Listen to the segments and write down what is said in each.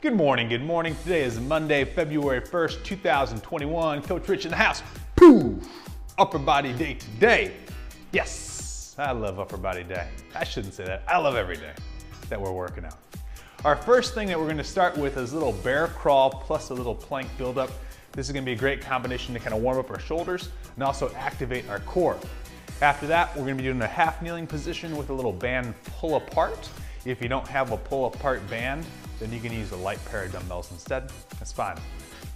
Good morning, good morning. Today is Monday, February 1st, 2021. Coach Rich in the house. Poof! Upper body day today. Yes, I love upper body day. I shouldn't say that. I love every day that we're working out. Our first thing that we're gonna start with is a little bear crawl plus a little plank buildup. This is gonna be a great combination to kind of warm up our shoulders and also activate our core. After that, we're gonna be doing a half kneeling position with a little band pull apart. If you don't have a pull apart band, then you can use a light pair of dumbbells instead. That's fine.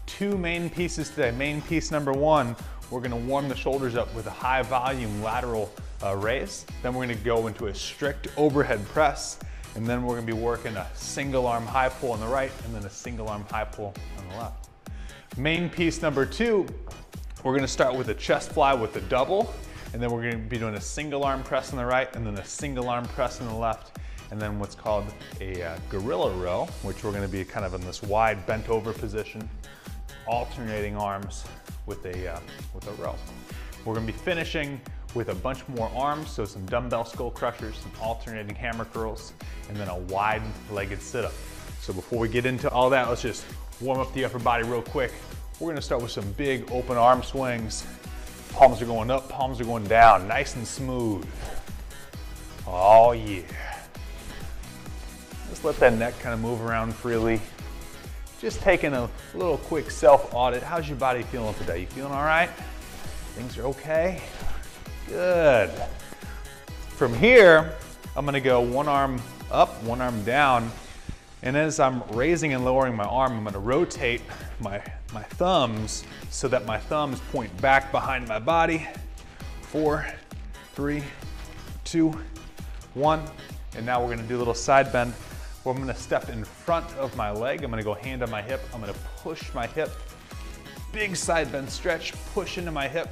Two main pieces today. Main piece number one, we're gonna warm the shoulders up with a high volume lateral raise. Then we're gonna go into a strict overhead press. And then we're gonna be working a single arm high pull on the right and then a single arm high pull on the left. Main piece number two, we're gonna start with a chest fly with a double. And then we're gonna be doing a single arm press on the right and then a single arm press on the left. And then what's called a gorilla row, which we're gonna be kind of in this wide bent over position, alternating arms with a row. We're gonna be finishing with a bunch more arms, so some dumbbell skull crushers, some alternating hammer curls, and then a wide legged sit-up. So before we get into all that, let's just warm up the upper body real quick. We're gonna start with some big open arm swings. Palms are going up, palms are going down, nice and smooth. Oh yeah. Just let that neck kind of move around freely. Just taking a little quick self-audit. How's your body feeling today? You feeling all right? Things are okay? Good. From here, I'm gonna go one arm up, one arm down. And as I'm raising and lowering my arm, I'm gonna rotate my thumbs so that my thumbs point back behind my body. 4, 3, 2, 1. And now we're gonna do a little side bend where I'm gonna step in front of my leg. I'm gonna go hand on my hip. I'm gonna push my hip. Big side bend stretch, push into my hip.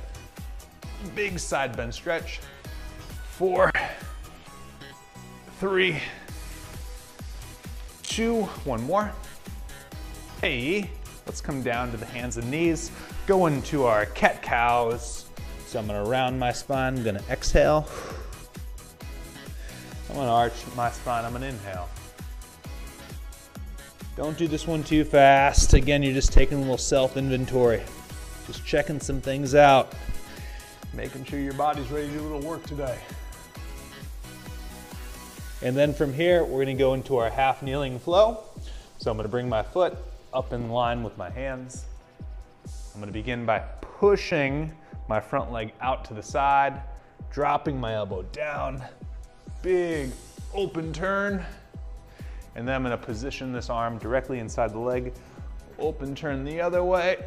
Big side bend stretch. 4, 3, 2, one more. Hey, let's come down to the hands and knees. Go into our cat cows. So I'm gonna round my spine, I'm gonna exhale. I'm gonna arch my spine, I'm gonna inhale. Don't do this one too fast. Again, you're just taking a little self-inventory. Just checking some things out. Making sure your body's ready to do a little work today. And then from here, we're gonna go into our half kneeling flow. So I'm gonna bring my foot up in line with my hands. I'm gonna begin by pushing my front leg out to the side, dropping my elbow down, big open turn. And then I'm gonna position this arm directly inside the leg, open turn the other way,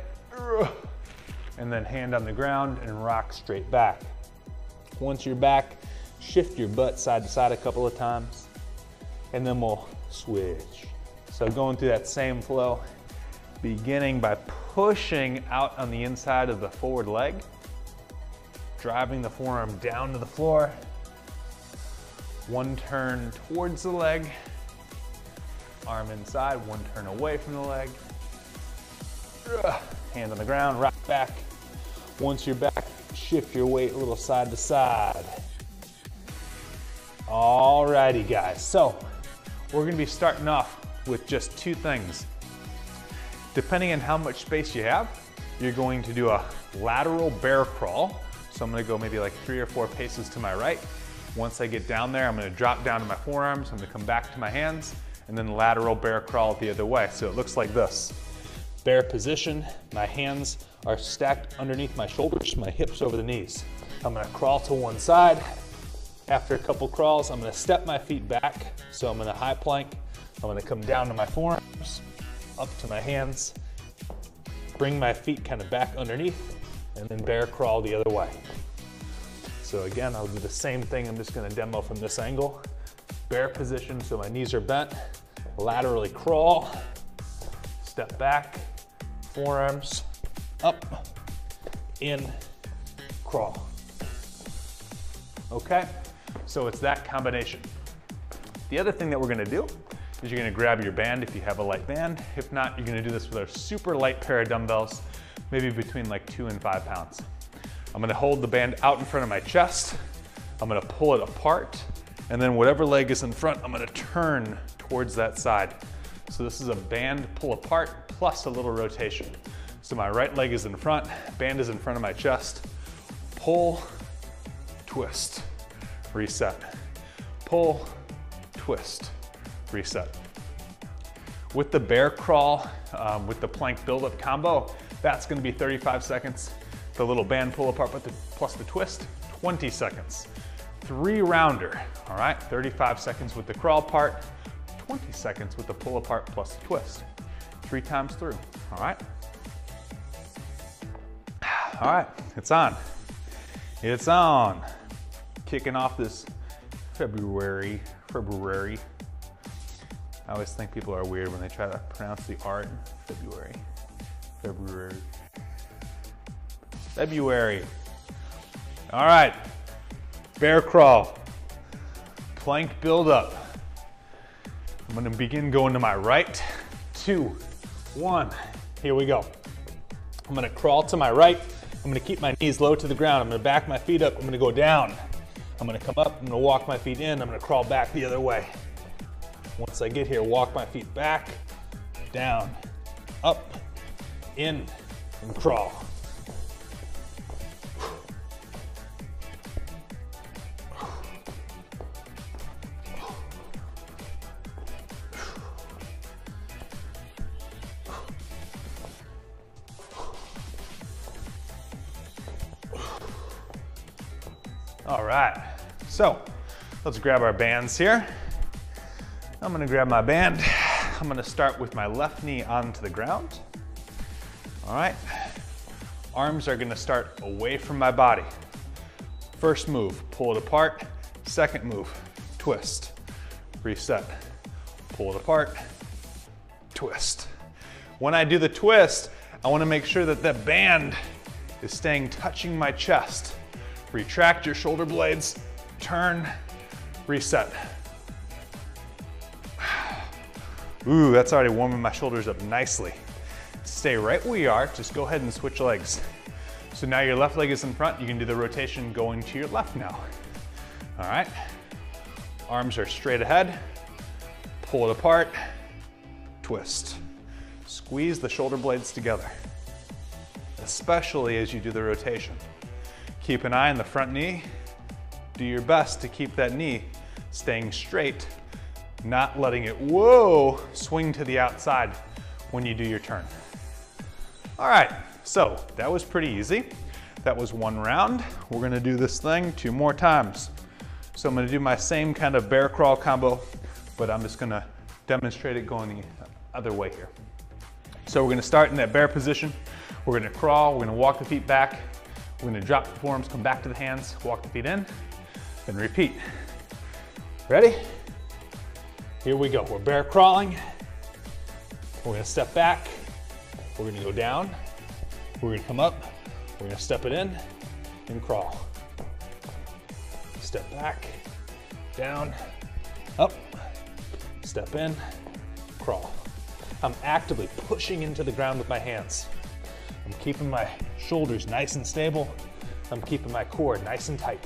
and then hand on the ground and rock straight back. Once you're back, shift your butt side to side a couple of times, and then we'll switch. So going through that same flow, beginning by pushing out on the inside of the forward leg, driving the forearm down to the floor, one turn towards the leg, arm inside, one turn away from the leg, hand on the ground, rock back. Once you're back, shift your weight a little side to side. Alrighty guys, so we're gonna be starting off with just two things. Depending on how much space you have, you're going to do a lateral bear crawl. So I'm gonna go maybe like 3 or 4 paces to my right. Once I get down there, I'm gonna drop down to my forearms, I'm gonna come back to my hands, and then lateral bear crawl the other way. So it looks like this. Bear position, my hands are stacked underneath my shoulders, my hips over the knees. I'm gonna crawl to one side. After a couple crawls, I'm gonna step my feet back. So I'm in a high plank. I'm gonna come down to my forearms, up to my hands, bring my feet kind of back underneath, and then bear crawl the other way. So again, I'll do the same thing. I'm just gonna demo from this angle. Bear position, so my knees are bent. Laterally crawl, step back, forearms up, in, crawl. Okay, so it's that combination. The other thing that we're gonna do is you're gonna grab your band if you have a light band. If not, you're gonna do this with our super light pair of dumbbells, maybe between like 2 and 5 pounds. I'm gonna hold the band out in front of my chest. I'm gonna pull it apart, and then whatever leg is in front, I'm gonna turn towards that side. So this is a band pull apart plus a little rotation. So my right leg is in front, band is in front of my chest. Pull, twist, reset. Pull, twist, reset. With the bear crawl, with the plank build-up combo, that's gonna be 35 seconds. The little band pull apart plus the twist, 20 seconds. 3-rounder, all right? 35 seconds with the crawl part, 20 seconds with the pull apart plus the twist. 3 times through, all right? All right, it's on. It's on. Kicking off this February. I always think people are weird when they try to pronounce the R in February. February. All right, bear crawl, plank build up. I'm gonna begin going to my right, 2, 1, here we go. I'm gonna crawl to my right, I'm gonna keep my knees low to the ground, I'm gonna back my feet up, I'm gonna go down. I'm gonna come up, I'm gonna walk my feet in, I'm gonna crawl back the other way. Once I get here, walk my feet back, down, up, in, and crawl. All right, so let's grab our bands here. I'm gonna grab my band. I'm gonna start with my left knee onto the ground. All right, arms are gonna start away from my body. First move, pull it apart. Second move, twist, reset, pull it apart, twist. When I do the twist, I wanna make sure that the band is staying touching my chest. Retract your shoulder blades, turn, reset. Ooh, that's already warming my shoulders up nicely. Stay right where you are, just go ahead and switch legs. So now your left leg is in front, you can do the rotation going to your left now. All right, arms are straight ahead, pull it apart, twist. Squeeze the shoulder blades together, especially as you do the rotation. Keep an eye on the front knee. Do your best to keep that knee staying straight, not letting it, whoa, swing to the outside when you do your turn. All right, so that was pretty easy. That was 1 round. We're gonna do this thing 2 more times. So I'm gonna do my same kind of bear crawl combo, but I'm just gonna demonstrate it going the other way here. So we're gonna start in that bear position. We're gonna crawl, we're gonna walk the feet back. We're gonna drop the forearms, come back to the hands, walk the feet in, then repeat. Ready? Here we go. We're bear crawling. We're gonna step back. We're gonna go down. We're gonna come up. We're gonna step it in and crawl. Step back, down, up, step in, crawl. I'm actively pushing into the ground with my hands. I'm keeping my shoulders nice and stable. I'm keeping my core nice and tight.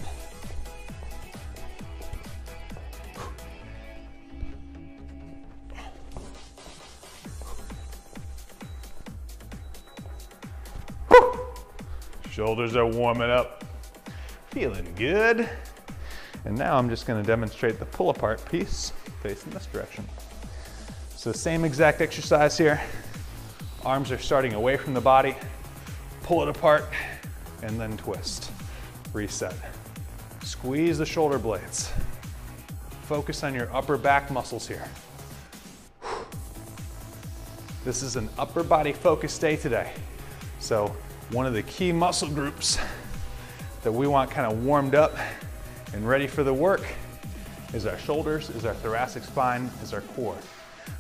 Shoulders are warming up. Feeling good. And now I'm just gonna demonstrate the pull apart piece facing this direction. So same exact exercise here. Arms are starting away from the body. Pull it apart and then twist. Reset. Squeeze the shoulder blades. Focus on your upper back muscles here. This is an upper body focused day today. So one of the key muscle groups that we want kind of warmed up and ready for the work is our shoulders, is our thoracic spine, is our core.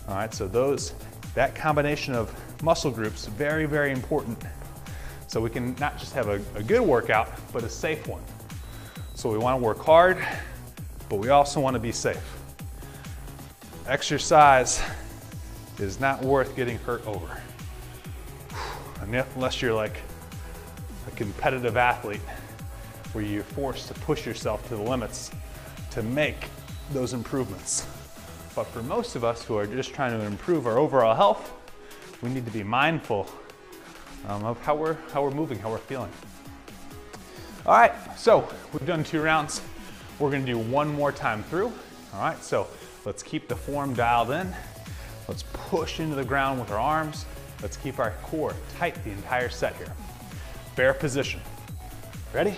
All right, so that combination of muscle groups, very, very important. So we can not just have a good workout, but a safe one. So we want to work hard, but we also want to be safe. Exercise is not worth getting hurt over. Unless you're like a competitive athlete where you're forced to push yourself to the limits to make those improvements. But for most of us who are just trying to improve our overall health, we need to be mindful of how we're moving, how we're feeling. All right, so we've done 2 rounds. We're gonna do 1 more time through. All right, so let's keep the form dialed in. Let's push into the ground with our arms. Let's keep our core tight the entire set here. Bear position. Ready?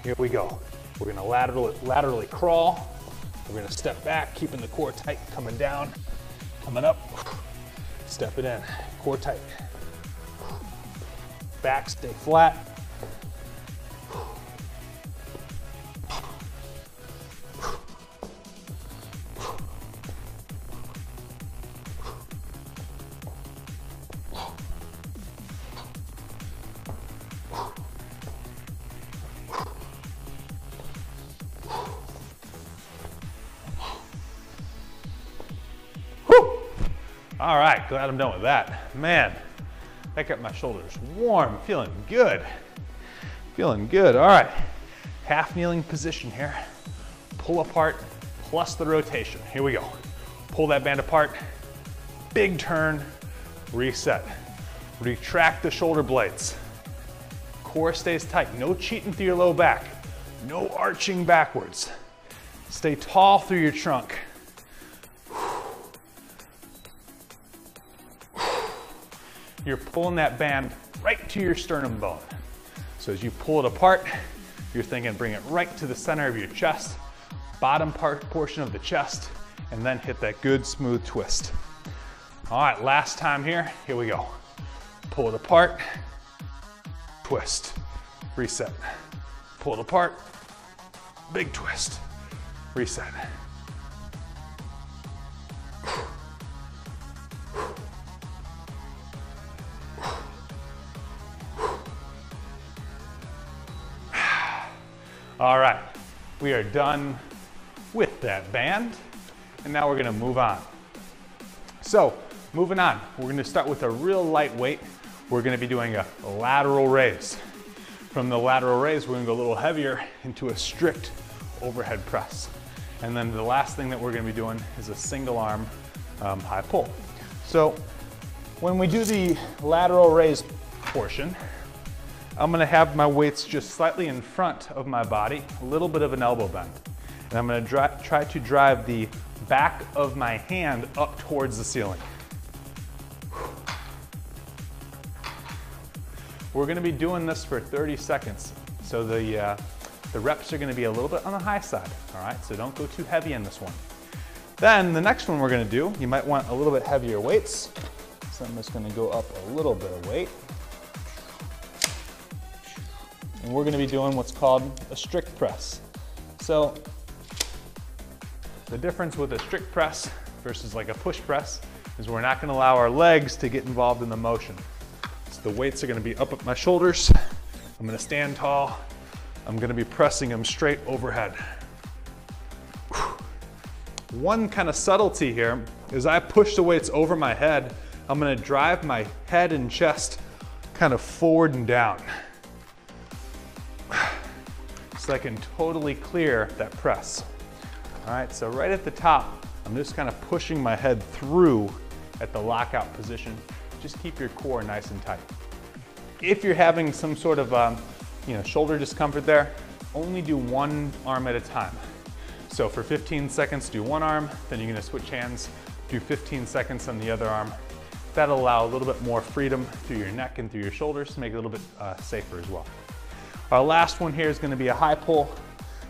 Here we go. We're gonna laterally crawl. We're gonna step back, keeping the core tight, coming down, coming up, step it in, core tight. Back, stay flat. All right, glad I'm done with that. Man, that got my shoulders warm, feeling good. Feeling good, all right. Half kneeling position here. Pull apart plus the rotation. Here we go. Pull that band apart, big turn, reset. Retract the shoulder blades. Core stays tight, no cheating through your low back. No arching backwards. Stay tall through your trunk. You're pulling that band right to your sternum bone. So as you pull it apart, you're thinking bring it right to the center of your chest, bottom portion of the chest, and then hit that good smooth twist. All right, last time here we go. Pull it apart, twist, reset. Pull it apart, big twist, reset. All right, we are done with that band, and now we're gonna move on. So, moving on, we're gonna start with a real light weight. We're gonna be doing a lateral raise. From the lateral raise, we're gonna go a little heavier into a strict overhead press. And then the last thing that we're gonna be doing is a single arm high pull. So, when we do the lateral raise portion, I'm gonna have my weights just slightly in front of my body, a little bit of an elbow bend. And I'm gonna try to drive the back of my hand up towards the ceiling. We're gonna be doing this for 30 seconds. So the reps are gonna be a little bit on the high side, all right? So don't go too heavy in this one. Then the next one we're gonna do, you might want a little bit heavier weights. So I'm just gonna go up a little bit of weight. And we're gonna be doing what's called a strict press. So the difference with a strict press versus like a push press is we're not gonna allow our legs to get involved in the motion. So the weights are gonna be up at my shoulders. I'm gonna stand tall. I'm gonna be pressing them straight overhead. One kind of subtlety here is I push the weights over my head. I'm gonna drive my head and chest kind of forward and down. So I can totally clear that press. All right, so right at the top, I'm just kind of pushing my head through at the lockout position. Just keep your core nice and tight. If you're having some sort of shoulder discomfort there, only do one arm at a time. So for 15 seconds, do one arm, then you're gonna switch hands, do 15 seconds on the other arm. That'll allow a little bit more freedom through your neck and through your shoulders to make it a little bit safer as well. Our last one here is gonna be a high pull.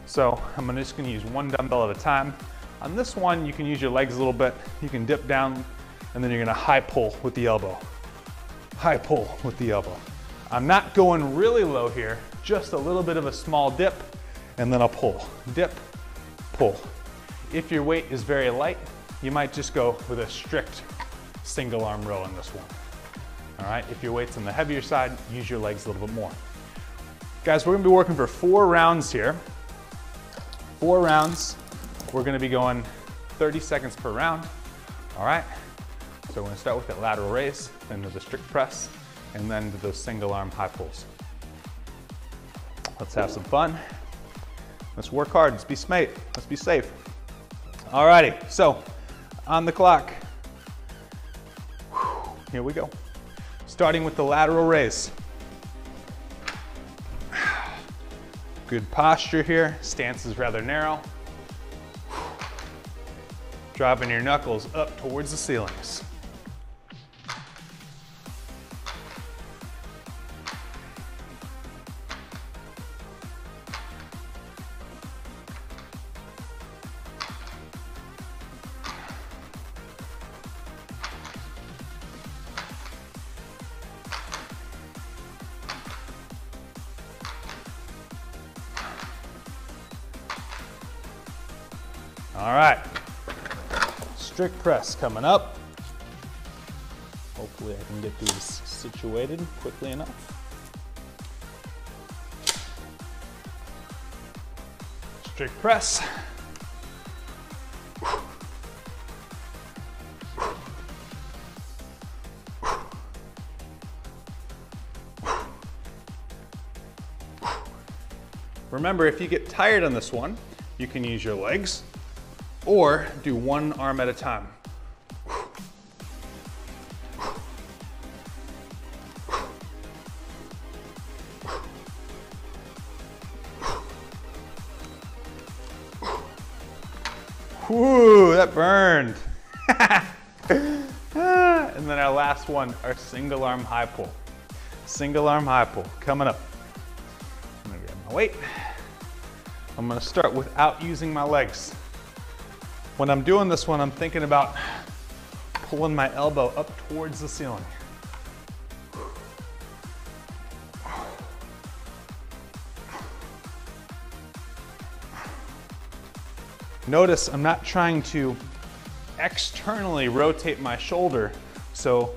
So I'm just gonna use one dumbbell at a time. On this one, you can use your legs a little bit. You can dip down, and then you're gonna high pull with the elbow. High pull with the elbow. I'm not going really low here, just a little bit of a small dip, and then a pull. Dip, pull. If your weight is very light, you might just go with a strict single arm row in this one. All right, if your weight's on the heavier side, use your legs a little bit more. Guys, we're gonna be working for 4 rounds here. 4 rounds. We're gonna be going 30 seconds per round. All right, so we're gonna start with that lateral raise, then to the strict press, and then to those single arm high pulls. Let's have some fun. Let's work hard, let's be safe. Alrighty, so on the clock. Here we go. Starting with the lateral raise. Good posture here. Stance is rather narrow. Driving your knuckles up towards the ceilings. All right, strict press coming up. Hopefully I can get these situated quickly enough. Strict press. Remember, if you get tired on this one, you can use your legs or do one arm at a time. Whoo, that burned. And then our last one, our single arm high pull. Single arm high pull, coming up. I'm gonna grab my weight. I'm gonna start without using my legs. When I'm doing this one, I'm thinking about pulling my elbow up towards the ceiling. Notice I'm not trying to externally rotate my shoulder, so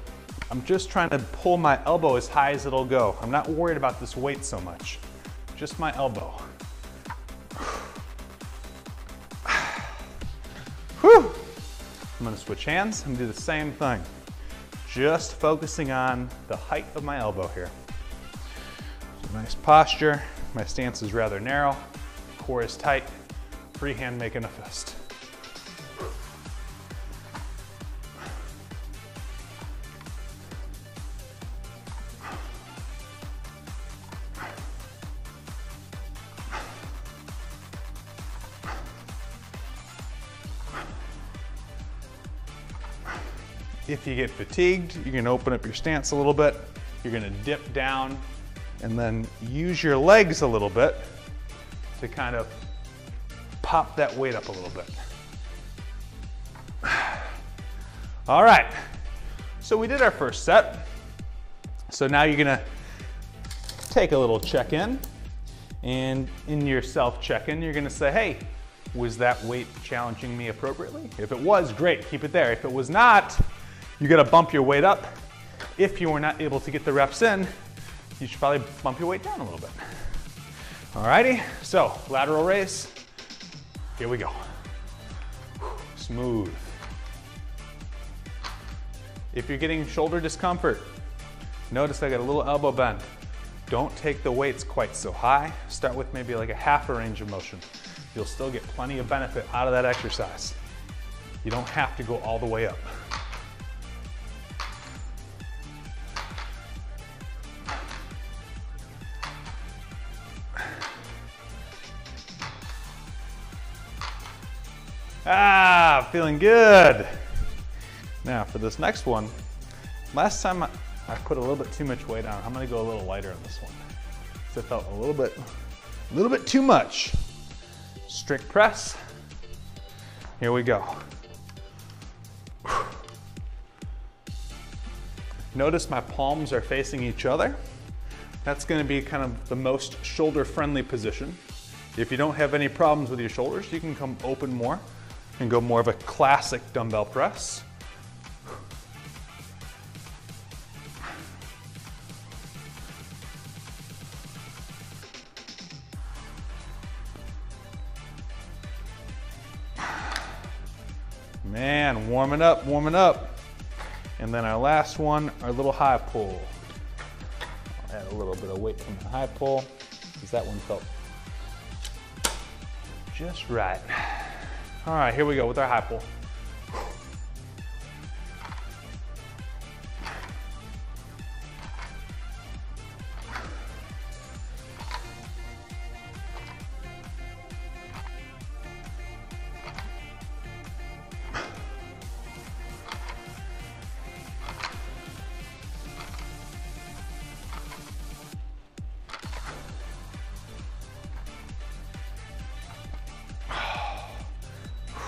I'm just trying to pull my elbow as high as it'll go. I'm not worried about this weight so much, just my elbow. Whew. I'm gonna switch hands and do the same thing. Just focusing on the height of my elbow here. Nice posture. My stance is rather narrow. Core is tight. Free hand making a fist. If you get fatigued, you can open up your stance a little bit. You're gonna dip down and then use your legs a little bit to kind of pop that weight up a little bit. All right, so we did our first set. So now you're gonna take a little check-in, and in your self check-in, you're gonna say, hey, was that weight challenging me appropriately? If it was, great, keep it there. If it was not, you gotta bump your weight up. If you were not able to get the reps in, you should probably bump your weight down a little bit. Alrighty, so lateral raise. Here we go. Smooth. If you're getting shoulder discomfort, notice I got a little elbow bend. Don't take the weights quite so high. Start with maybe like a half a range of motion. You'll still get plenty of benefit out of that exercise. You don't have to go all the way up. Ah, feeling good. Now for this next one, last time I put a little bit too much weight on. I'm gonna go a little lighter on this one. So it felt a little bit too much. Strict press. Here we go. Notice my palms are facing each other. That's gonna be kind of the most shoulder-friendly position. If you don't have any problems with your shoulders, you can come open more and go more of a classic dumbbell press. Man, warming up, warming up. And then our last one, our little high pull. I'll add a little bit of weight from the high pull, because that one felt just right. All right, here we go with our high pull.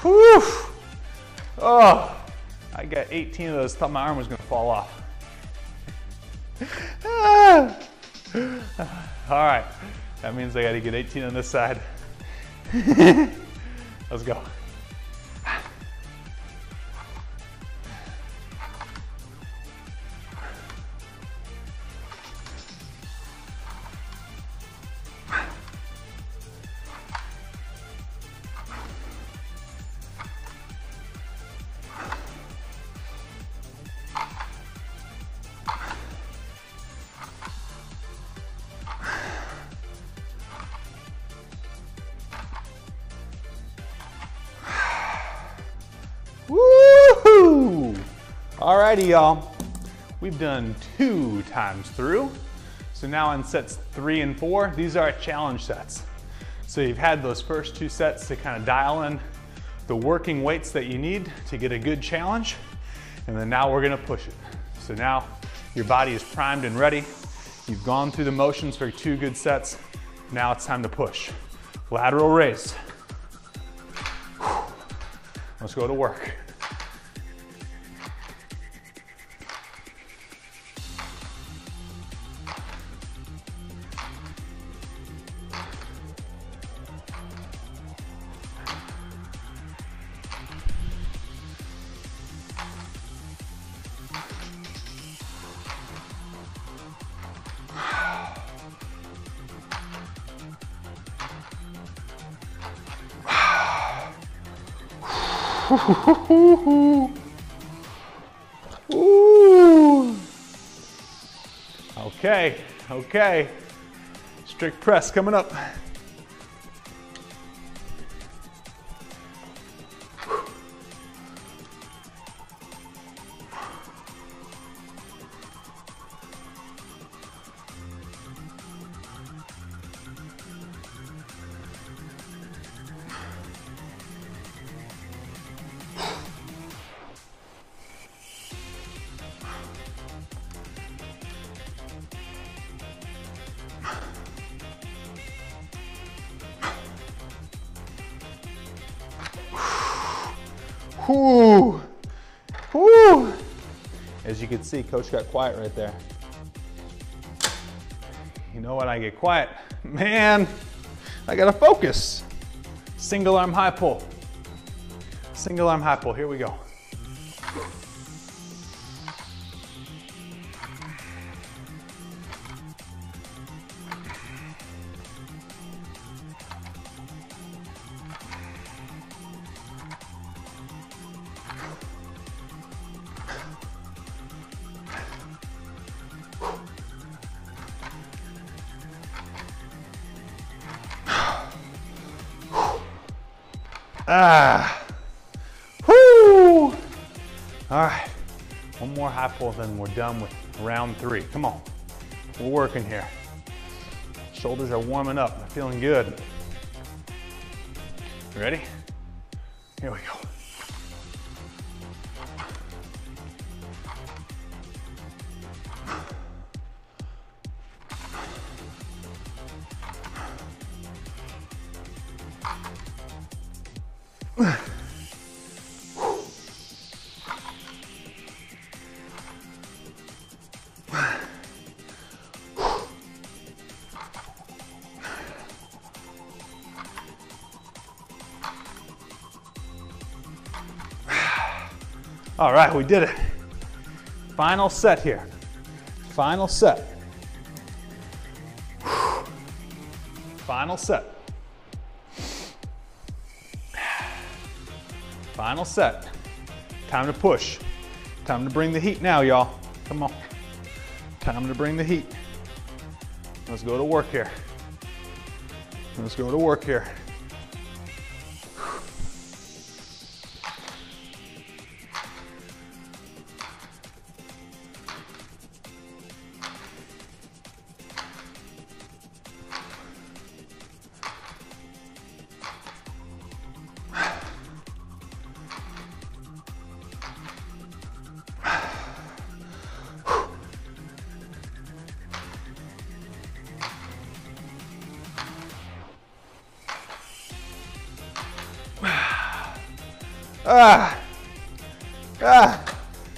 Whew. Oh, I got 18 of those, thought my arm was gonna fall off. All right, that means I gotta get 18 on this side. Let's go. Woohoo! Alrighty, y'all. We've done 2 times through. So now on sets 3 and 4, these are our challenge sets. So you've had those first 2 sets to kind of dial in the working weights that you need to get a good challenge. And then now we're gonna push it. So now your body is primed and ready. You've gone through the motions for 2 good sets. Now it's time to push. Lateral raise. Let's go to work. Ooh. Okay, okay. Strict press coming up. Whew. Whew. As you can see, Coach got quiet right there. You know when I get quiet, man, I gotta focus. Single arm high pull. Single arm high pull, here we go. Ah, whoo! All right, one more high pull, then we're done with round 3. Come on, we're working here. Shoulders are warming up, I'm feeling good. You ready? Here we go. All right, we did it. Final set here. Final set. Final set. Final set. Time to push. Time to bring the heat now, y'all. Come on. Time to bring the heat. Let's go to work here. Let's go to work here.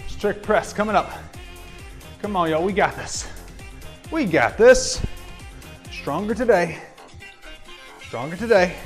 Strict press coming up. Come on, y'all, we got this. We got this. Stronger today. Stronger today.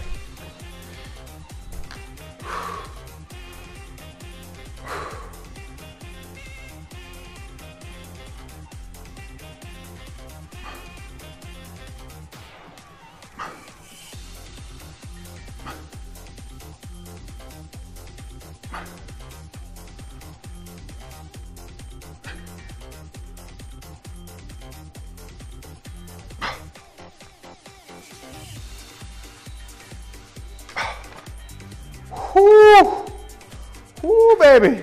Woo! Woo, baby.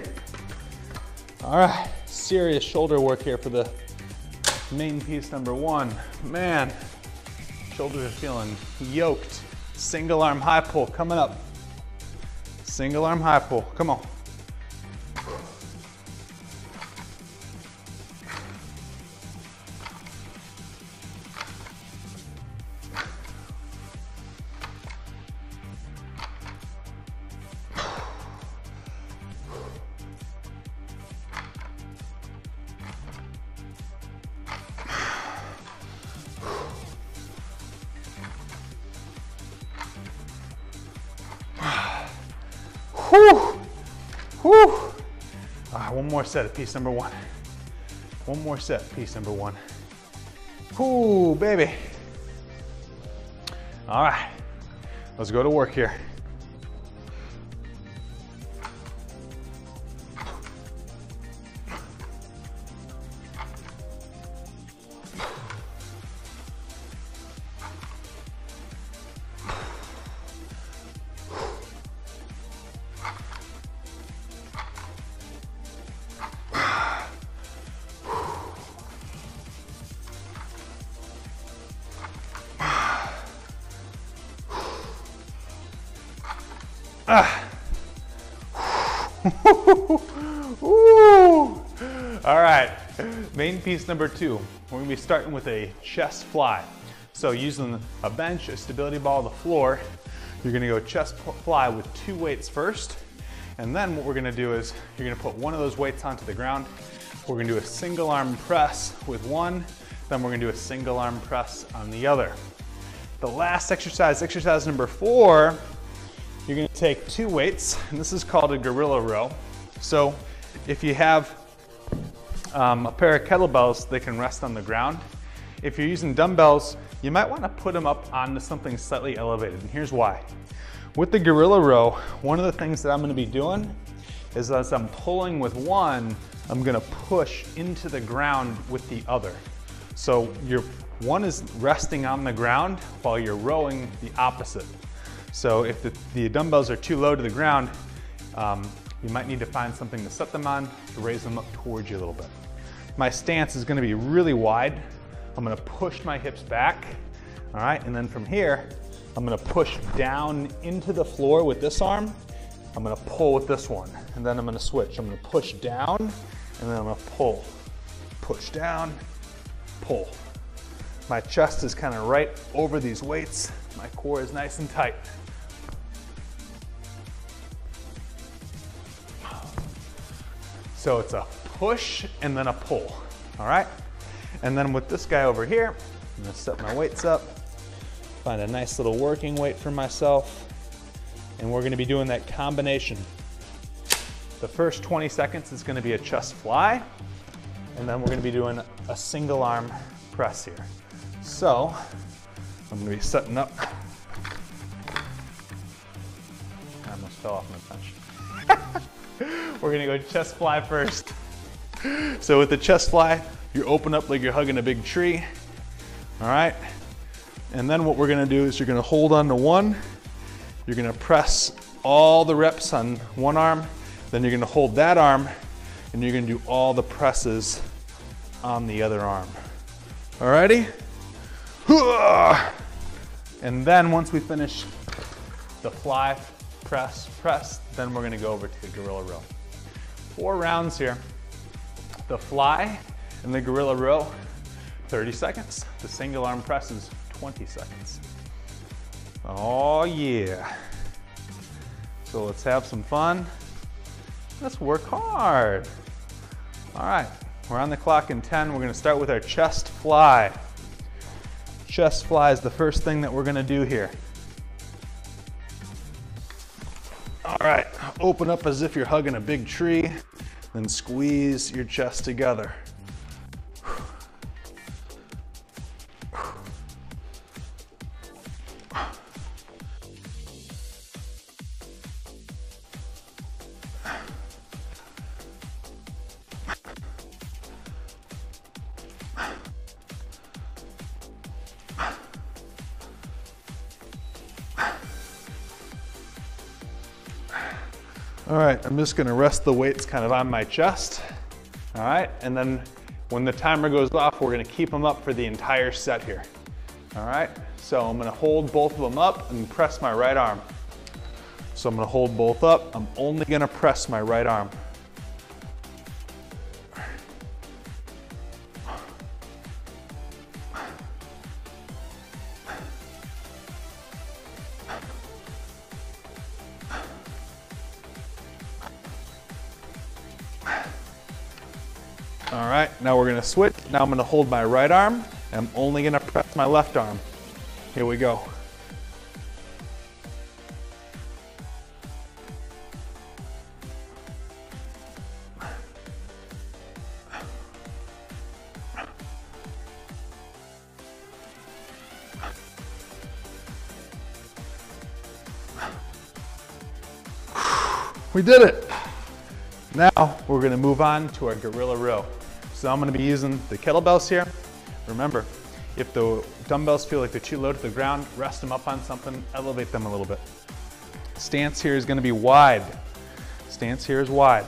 All right, serious shoulder work here for the main piece number one. Man, shoulders are feeling yoked. Single arm high pull coming up. Single arm high pull, come on. Whew. Whew. All right, one more set of piece number one. One more set of piece number one. Whoo, baby. All right, let's go to work here. All right, main piece number two. We're gonna be starting with a chest fly. So using a bench, a stability ball, the floor, you're gonna go chest fly with 2 weights first. And then what we're gonna do is you're gonna put one of those weights onto the ground. We're gonna do a single arm press with one, then we're gonna do a single arm press on the other. The last exercise, exercise number 4, you're gonna take 2 weights, and this is called a gorilla row. So if you have a pair of kettlebells, they can rest on the ground. If you're using dumbbells, you might wanna put them up onto something slightly elevated, and here's why. With the gorilla row, one of the things that I'm gonna be doing is as I'm pulling with one, I'm gonna push into the ground with the other. So one is resting on the ground while you're rowing the opposite. So if the dumbbells are too low to the ground, you might need to find something to set them on to raise them up towards you a little bit. My stance is gonna be really wide. I'm gonna push my hips back, all right? And then from here, I'm gonna push down into the floor with this arm. I'm gonna pull with this one, and then I'm gonna switch. I'm gonna push down, and then I'm gonna pull. Push down, pull. My chest is kind of right over these weights. My core is nice and tight. So it's a push and then a pull, all right? And then with this guy over here, I'm gonna set my weights up, find a nice little working weight for myself, and we're gonna be doing that combination. The first 20 seconds is gonna be a chest fly, and then we're gonna be doing a single arm press here. So, I'm gonna be setting up. I almost fell off my bench. We're gonna go chest fly first. So with the chest fly, you open up like you're hugging a big tree, all right? And then what we're gonna do is you're gonna hold on to one, you're gonna press all the reps on one arm, then you're gonna hold that arm, and you're gonna do all the presses on the other arm. Alrighty? And then once we finish the fly, press, press, then we're gonna go over to the gorilla row. 4 rounds here. The fly and the gorilla row, 30 seconds. The single arm press is 20 seconds. Oh yeah. So let's have some fun. Let's work hard. All right, we're on the clock in 10. We're gonna start with our chest fly. Chest fly is the first thing that we're gonna do here. All right, open up as if you're hugging a big tree, then squeeze your chest together. All right, I'm just gonna rest the weights kind of on my chest. All right, and then when the timer goes off, we're gonna keep them up for the entire set here. All right, so I'm gonna hold both of them up and press my right arm. So I'm gonna hold both up. I'm only gonna press my right arm. All right, now we're gonna switch. Now I'm gonna hold my right arm, and I'm only gonna press my left arm. Here we go. We did it. Now we're gonna move on to our gorilla row. So I'm gonna be using the kettlebells here. Remember, if the dumbbells feel like they're too low to the ground, rest them up on something, elevate them a little bit. Stance here is gonna be wide. Stance here is wide.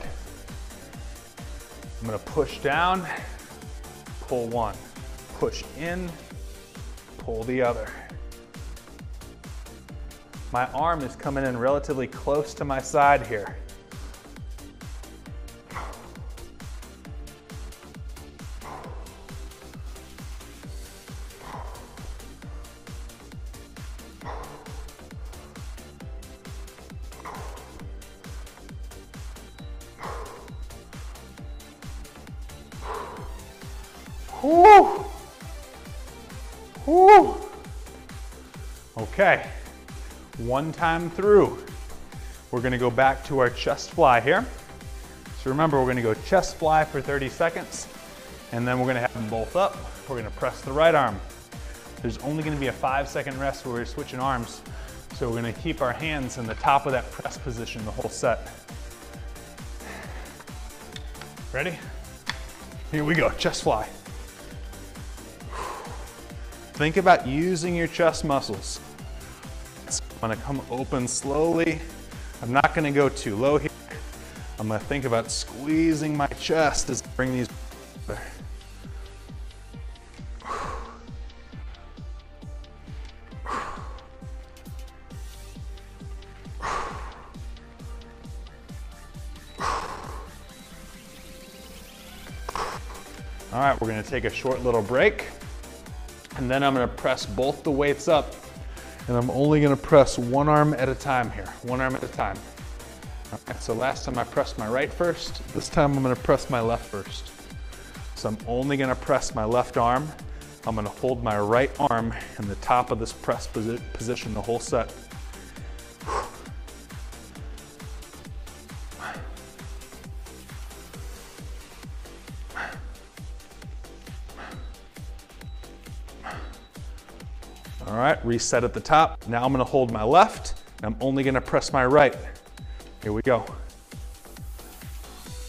I'm gonna push down, pull one. Push in, pull the other. My arm is coming in relatively close to my side here. Woo! Woo! Okay, one time through. We're gonna go back to our chest fly here. So remember, we're gonna go chest fly for 30 seconds, and then we're gonna have them both up. We're gonna press the right arm. There's only gonna be a 5-second rest where we're switching arms. So we're gonna keep our hands in the top of that press position the whole set. Ready? Here we go, chest fly. Think about using your chest muscles. I'm gonna come open slowly. I'm not gonna go too low here. I'm gonna think about squeezing my chest as I bring these together. All right, we're gonna take a short little break. And then I'm gonna press both the weights up, and I'm only gonna press one arm at a time here, one arm at a time. All right, so last time I pressed my right first, this time I'm gonna press my left first. So I'm only gonna press my left arm. I'm gonna hold my right arm in the top of this press position the whole set. All right, reset at the top. Now I'm gonna hold my left, and I'm only gonna press my right. Here we go.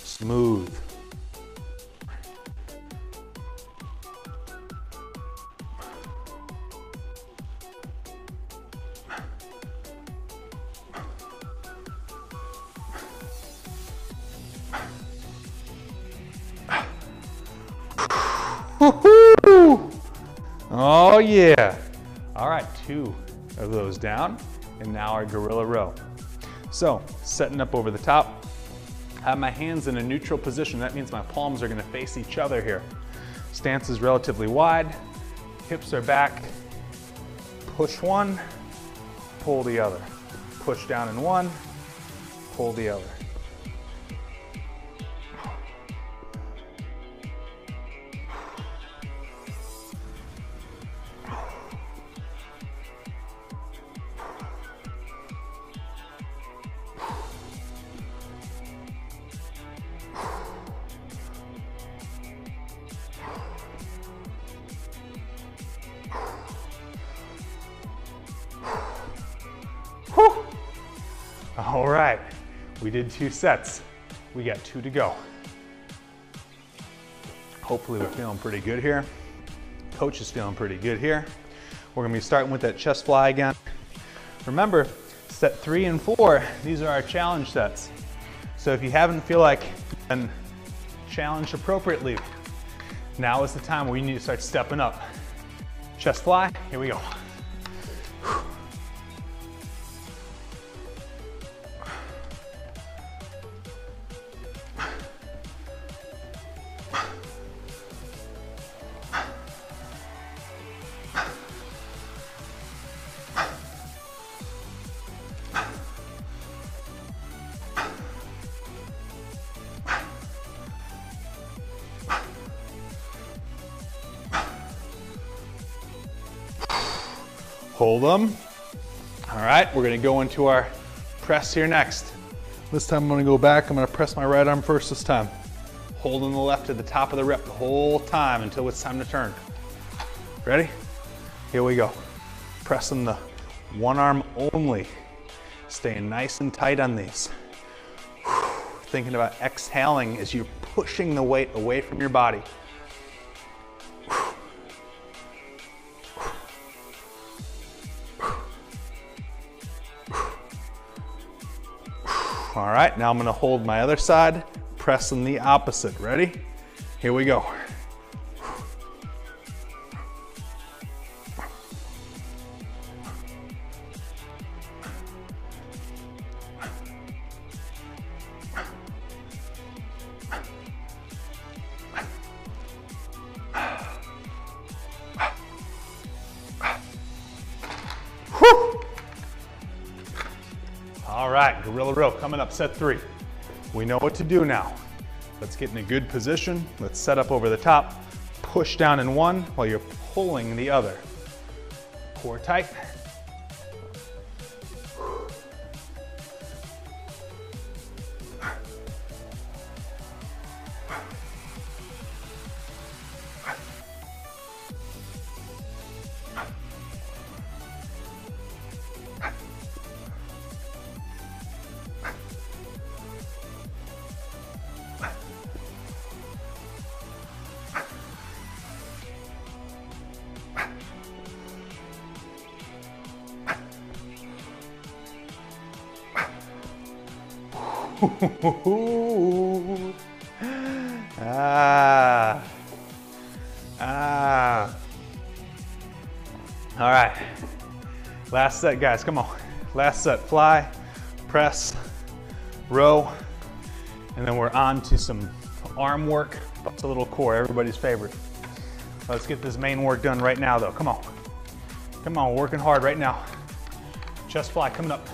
Smooth. Woohoo! Oh yeah. All right, 2 of those down, and now our gorilla row. So, setting up over the top, have my hands in a neutral position. That means my palms are gonna face each other here. Stance is relatively wide, hips are back, push one, pull the other. Push down in one, pull the other. All right, we did 2 sets. We got 2 to go. Hopefully we're feeling pretty good here. Coach is feeling pretty good here. We're gonna be starting with that chest fly again. Remember, set 3 and 4, these are our challenge sets. So if you haven't feel like you've been challenged appropriately, now is the time where you need to start stepping up. Chest fly, here we go. Hold them. All right, we're gonna go into our press here next. This time I'm gonna go back, I'm gonna press my right arm first this time. Holding the left at the top of the rep the whole time until it's time to turn. Ready? Here we go. Pressing the one arm only. Staying nice and tight on these. Thinking about exhaling as you're pushing the weight away from your body. All right, now I'm gonna hold my other side, pressing the opposite. Ready? Here we go. All right, gorilla row coming up, set 3. We know what to do now. Let's get in a good position. Let's set up over the top, push down in one while you're pulling the other. Core tight. All right, last set, guys, come on. Last set, fly, press, row, and then we're on to some arm work. It's a little core, everybody's favorite. Let's get this main work done right now though, come on. Come on, we're working hard right now. Chest fly coming up.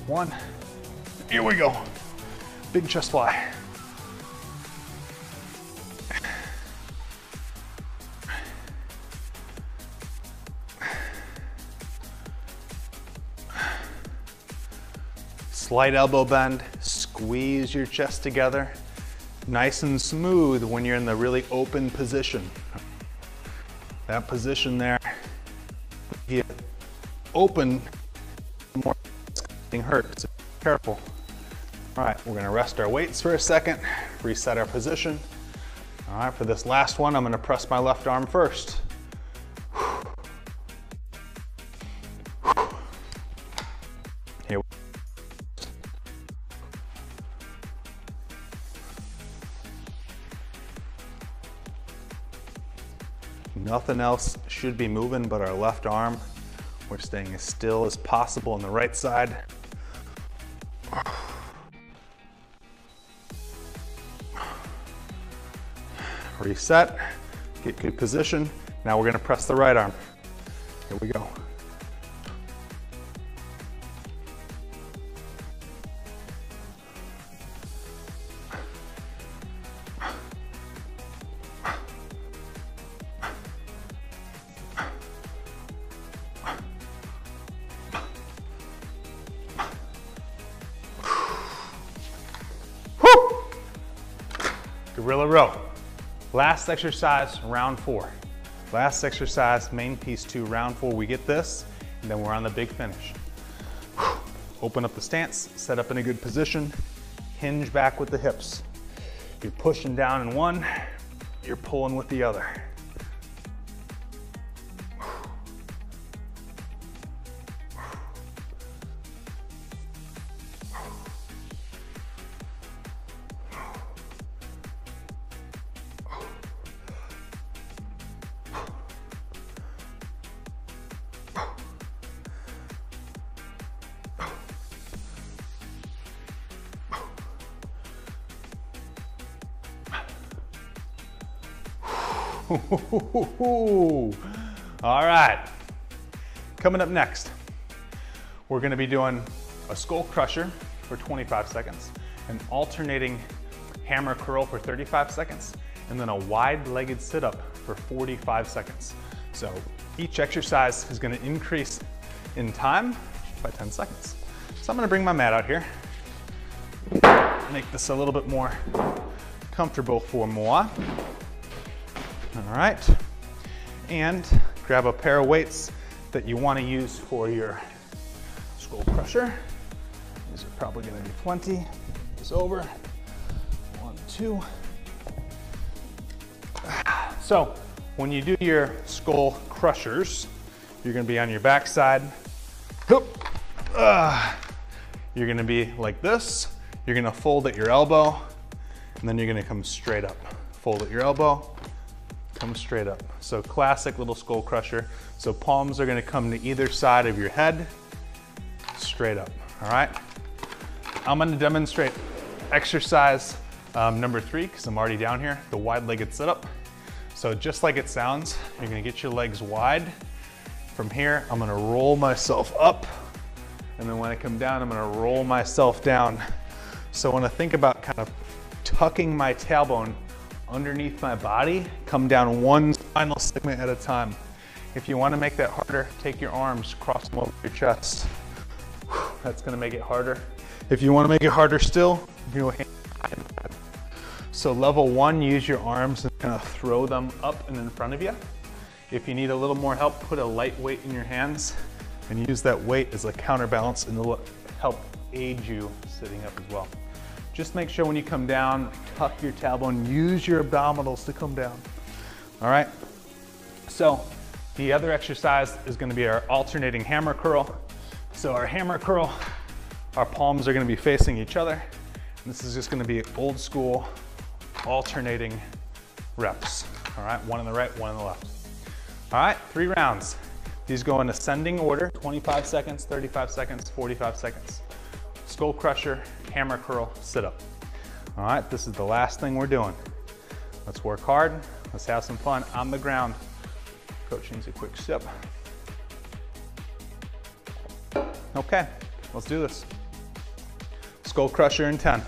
1, here we go. Big chest fly. Slight elbow bend, squeeze your chest together. Nice and smooth when you're in the really open position. That position there, you open, more getting hurt, so be careful. All right, we're gonna rest our weights for a second, reset our position. All right, for this last one, I'm gonna press my left arm first. Here. Nothing else should be moving but our left arm. We're staying as still as possible on the right side. Reset, get good position. Now we're gonna press the right arm. Here we go. Gorilla row. Last exercise, round 4. Last exercise, main piece 2, round 4. We get this, and then we're on the big finish. Open up the stance, set up in a good position, hinge back with the hips. You're pushing down in one, you're pulling with the other. All right, coming up next, we're gonna be doing a skull crusher for 25 seconds, an alternating hammer curl for 35 seconds, and then a wide-legged sit-up for 45 seconds. So each exercise is gonna increase in time by 10 seconds. So I'm gonna bring my mat out here, make this a little bit more comfortable for moi. All right, and grab a pair of weights that you want to use for your skull crusher. These are probably going to be plenty. This over, 1, 2. So when you do your skull crushers, you're going to be on your back side. You're going to be like this. You're going to fold at your elbow, and then you're going to come straight up. Fold at your elbow, come straight up. So classic little skull crusher. So palms are gonna come to either side of your head, straight up, all right? I'm gonna demonstrate exercise number 3, because I'm already down here, the wide-legged sit-up. So just like it sounds, you're gonna get your legs wide. From here, I'm gonna roll myself up, and then when I come down, I'm gonna roll myself down. So when I think about kind of tucking my tailbone underneath my body, come down one spinal segment at a time. If you want to make that harder, take your arms, cross them over your chest. That's going to make it harder. If you want to make it harder still, you go hand behind. So level 1, use your arms and kind of throw them up and in front of you. If you need a little more help, put a light weight in your hands and use that weight as a counterbalance, and it'll help aid you sitting up as well. Just make sure when you come down, tuck your tailbone, use your abdominals to come down. All right? So the other exercise is gonna be our alternating hammer curl. So our hammer curl, our palms are gonna be facing each other. And this is just gonna be old school alternating reps. All right, one on the right, one on the left. All right, 3 rounds. These go in ascending order, 25 seconds, 35 seconds, 45 seconds. Skull crusher, hammer curl, sit up. All right, this is the last thing we're doing. Let's work hard, let's have some fun on the ground. Coach needs a quick sip. Okay, let's do this. Skull crusher in 10.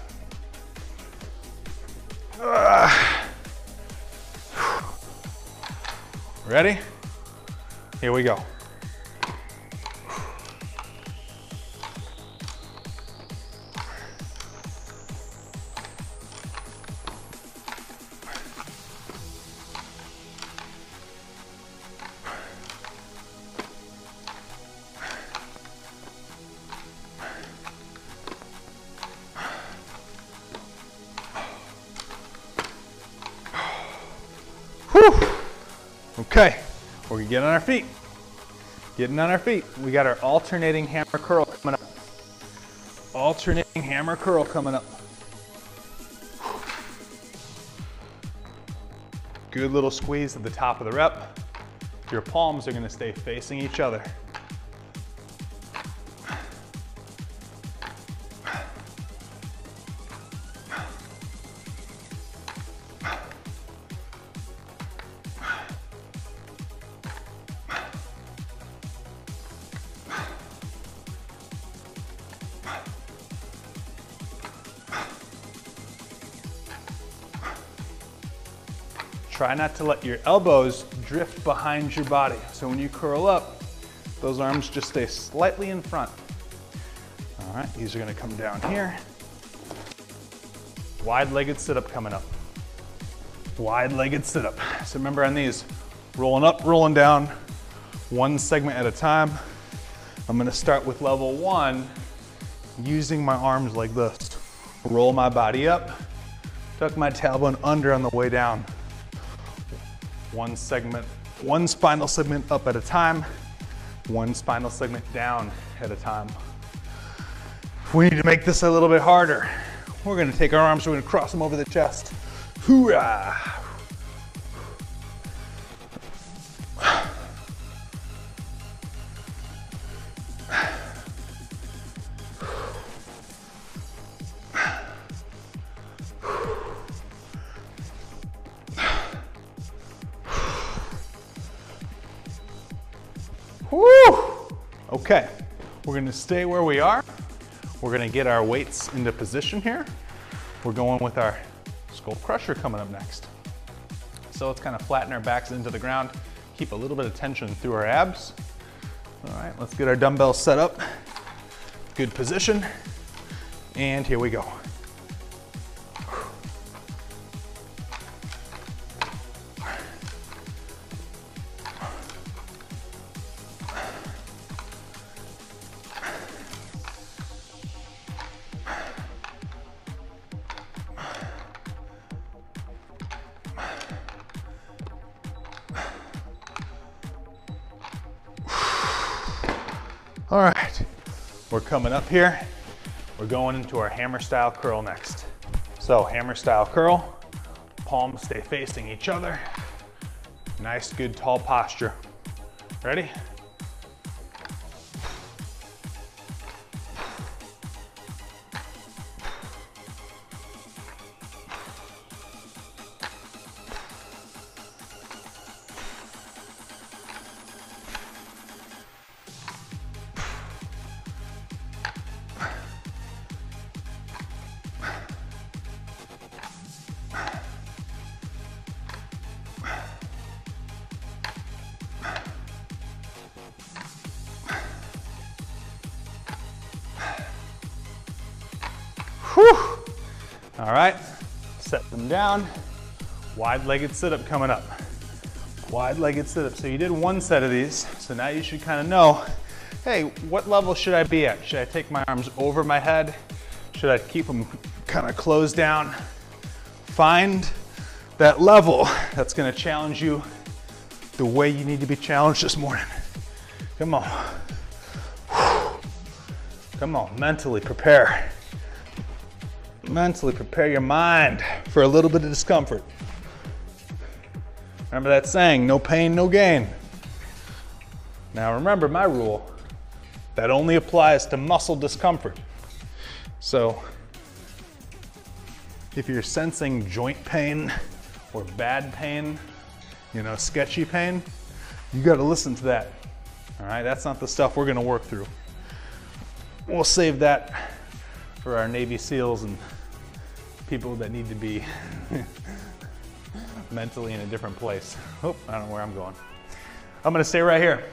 Ready? Here we go. Okay, we're gonna get on our feet. Getting on our feet. We got our alternating hammer curl coming up. Alternating hammer curl coming up. Good little squeeze at the top of the rep. Your palms are gonna stay facing each other. Try not to let your elbows drift behind your body. So when you curl up, those arms just stay slightly in front. All right, these are gonna come down here. Wide-legged sit-up coming up. Wide-legged sit-up. So remember on these, rolling up, rolling down, one segment at a time. I'm gonna start with level 1, using my arms like this. Roll my body up, tuck my tailbone under on the way down. One spinal segment up at a time, one spinal segment down at a time. If we need to make this a little bit harder, we're gonna take our arms, we're gonna cross them over the chest. Hoorah! Woo! Okay, we're gonna stay where we are. We're gonna get our weights into position here. We're going with our skull crusher coming up next. So let's kind of flatten our backs into the ground, keep a little bit of tension through our abs. All right, let's get our dumbbells set up. Good position, and here we go. All right, we're coming up here. We're going into our hammer style curl next. So hammer style curl, palms stay facing each other. Nice, good, tall posture. Ready? Whew. All right, set them down. Wide-legged sit-up coming up. Wide-legged sit-up. So you did one set of these, so now you should kind of know, hey, what level should I be at? Should I take my arms over my head? Should I keep them kind of closed down? Find that level that's gonna challenge you the way you need to be challenged this morning. Come on. Come on, mentally prepare. Mentally prepare your mind for a little bit of discomfort. Remember that saying, no pain, no gain. Now remember my rule, that only applies to muscle discomfort. So if you're sensing joint pain or bad pain, you know, sketchy pain, you gotta listen to that. All right, that's not the stuff we're gonna work through. We'll save that for our Navy SEALs and people that need to be mentally in a different place. Oh, I don't know where I'm going. I'm gonna stay right here.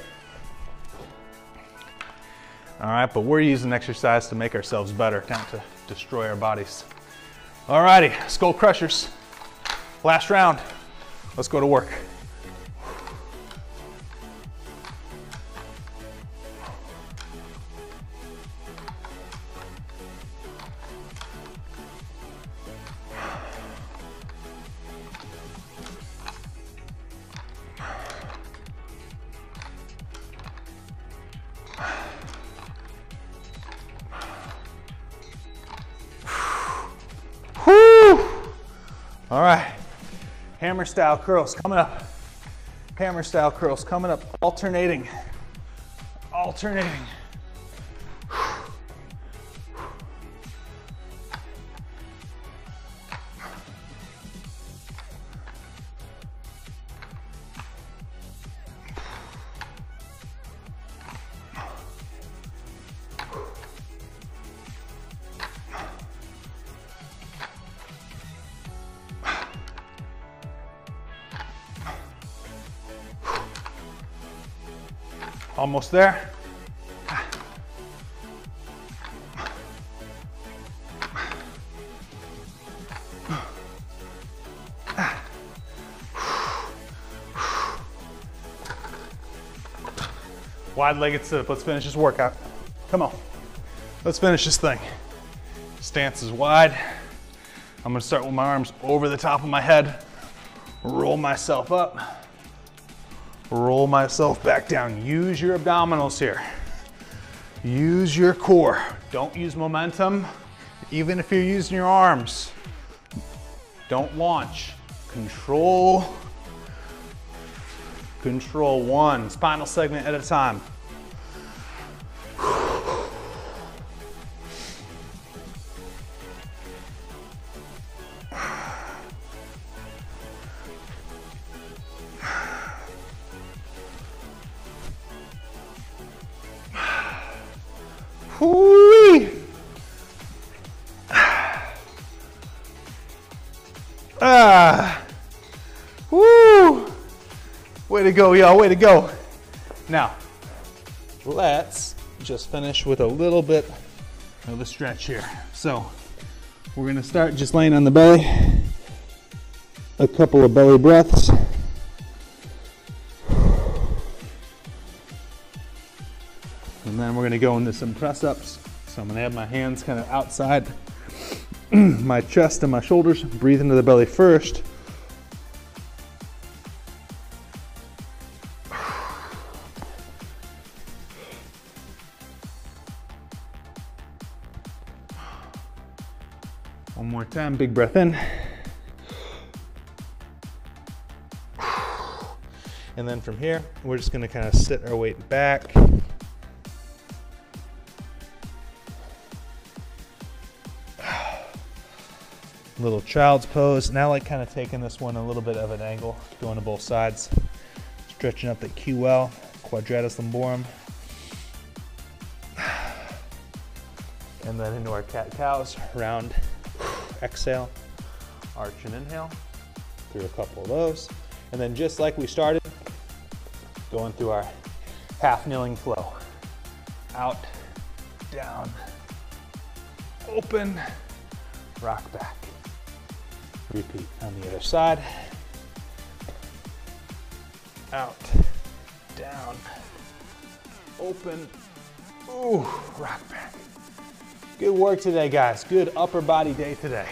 All right, but we're using exercise to make ourselves better, not to destroy our bodies. All righty, skull crushers. Last round, let's go to work. All right, hammer style curls coming up. Hammer style curls coming up, alternating. Almost there. Wide-legged sit-up. Let's finish this workout. Come on. Let's finish this thing. Stance is wide. I'm gonna start with my arms over the top of my head, roll myself up, roll myself back down. Use your abdominals here. Use your core. Don't use momentum, even if you're using your arms. Don't launch. Control. Control one spinal segment at a time. Whoo-wee. Woo! Way to go, y'all, way to go. Now, let's just finish with a little bit of a stretch here. So, we're gonna start just laying on the belly. A couple of belly breaths. And then we're gonna go into some press-ups. So I'm gonna have my hands kind of outside my chest and my shoulders. Breathe into the belly first. One more time, big breath in. And then from here, we're just gonna kind of sit our weight back. Little child's pose. Now like kind of taking this one a little bit of an angle, going to both sides. Stretching up the QL, quadratus lumborum. And then into our cat-cows, round, exhale, arch and inhale, through a couple of those. And then just like we started, going through our half kneeling flow. Out, down, open, rock back. Repeat on the other side. Out, down, open, ooh, rock back. Good work today, guys. Good upper body day today.